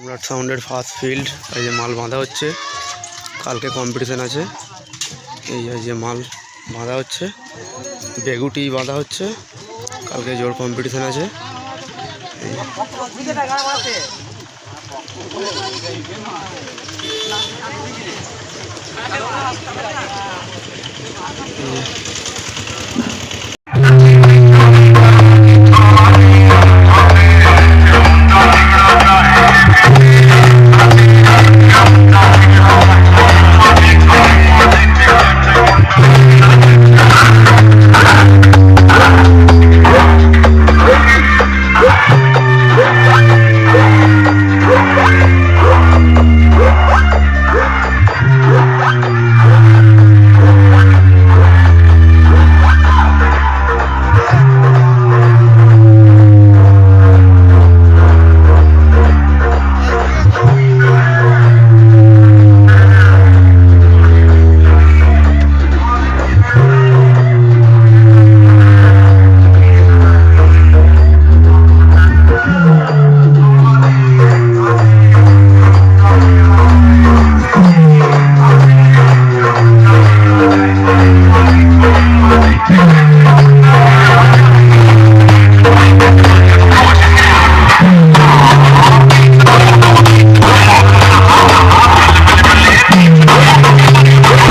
সম্রাট সাউন্ডের first field, এই যে মাল বাঁধা হচ্ছে, কালকে কম্পিটিশান আছে। এই যে মাল বাঁধা হচ্ছে, বেগুটি বাঁধা হচ্ছে, কালকে জোর কম্পিটিশান আছে।